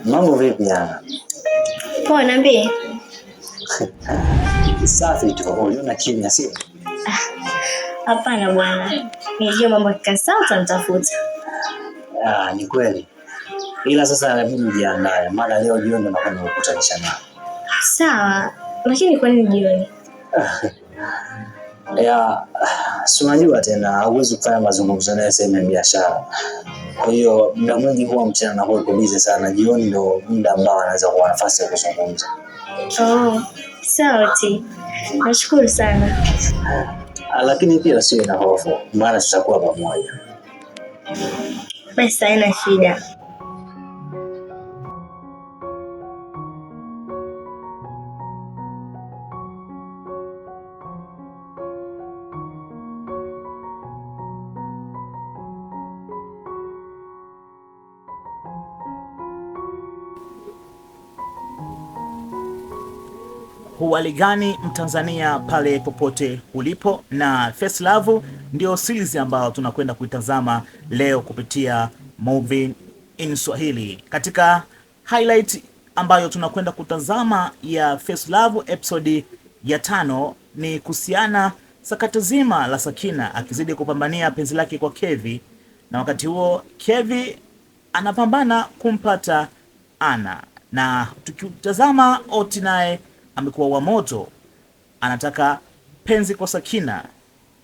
Mambo vipi Ana? Poa, niambie. Safi tu. Uliona kimya sio? Hapana bwana. Nijue mambo yakikaa utanitafuta. Ni kweli. Ila sasa inabidi ujiandae. Maana leo jioni ndo nakwenda kukutanisha nao. Sawa. Lakini kwa nini jioni? Si unajua tena hauwezi kufanya mazungumzo naye sehemu ya biashara. Kwa hiyo muda mwingi huwa mchana na huwa busy sana. Jioni ndo muda ambao anaweza kuwa nafasi ya kuzungumza. Sawa ti. Nashukuru sana. Lakini pia usiwe na hofu, maana tutakuwa pamoja. Basi haina shida. Huwali gani Mtanzania pale popote ulipo, na First Love ndio series ambayo tunakwenda kuitazama leo kupitia Movie in Swahili. Katika highlight ambayo tunakwenda kutazama ya First Love episode ya 5 ni kuhusiana sakata zima la Sakina akizidi kupambania penzi lake kwa Kevi, na wakati huo Kevi anapambana kumpata Ana, na tukitazama Oti naye amekuwa wa moto, anataka penzi kwa Sakina.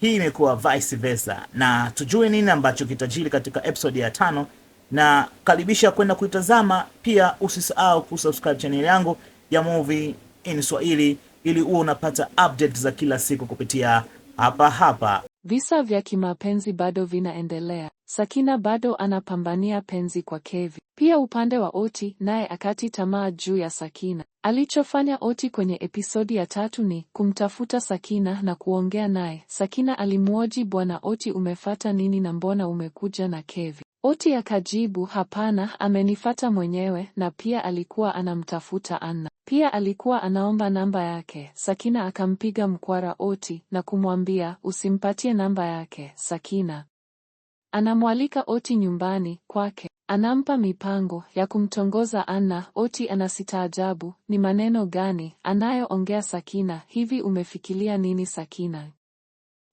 Hii imekuwa vice versa, na tujue nini ambacho kitajiri katika episode ya 5, na karibisha kwenda kuitazama. Pia usisahau kusubscribe channel yangu ya Movie in Swahili ili uwe unapata updates za kila siku kupitia hapa. Visa vya kimapenzi bado vinaendelea. Sakina bado anapambania penzi kwa Kevi. Pia upande wa Oti naye akati tamaa juu ya Sakina. Alichofanya Oti kwenye episodi ya 3 ni kumtafuta Sakina na kuongea naye. Sakina alimuoji, bwana Oti, umefata nini na mbona umekuja na Kevi? Oti akajibu, hapana, amenifata mwenyewe, na pia alikuwa anamtafuta Anna. Pia alikuwa anaomba namba yake. Sakina akampiga mkwara Oti na kumwambia usimpatie namba yake. Sakina anamwalika Oti nyumbani kwake. Anampa mipango ya kumtongoza Anna. Oti anasitaajabu, ni maneno gani anayoongea Sakina? Hivi umefikiria nini Sakina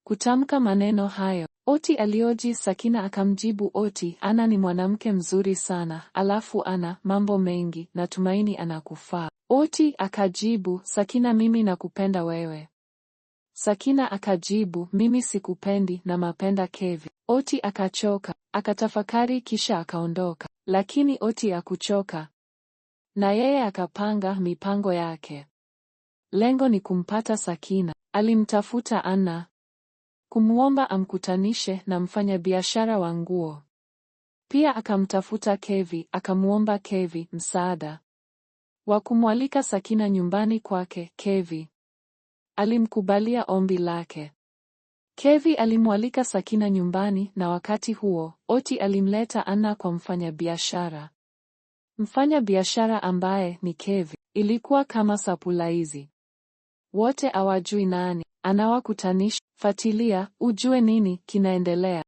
kutamka maneno hayo? Oti alioji. Sakina akamjibu Oti, Anna ni mwanamke mzuri sana, alafu Anna mambo mengi, natumaini anakufaa. Oti akajibu, Sakina, mimi nakupenda wewe. Sakina akajibu, mimi sikupendi na mapenda Kevi. Oti akachoka, akatafakari kisha akaondoka. Lakini Oti akuchoka, na yeye akapanga mipango yake. Lengo ni kumpata Sakina. Alimtafuta Anna kumuomba amkutanishe na mfanyabiashara wa nguo. Pia akamtafuta Kevi, akamuomba Kevi msaada wa kumwalika Sakina nyumbani kwake. Kevi alimkubalia ombi lake. Kevi alimwalika Sakina nyumbani, na wakati huo Oti alimleta Anna kwa mfanyabiashara. Mfanyabiashara ambaye ni Kevi. Ilikuwa kama sapulaizi. Wote hawajui nani anawakutanisha. Fuatilia ujue nini kinaendelea.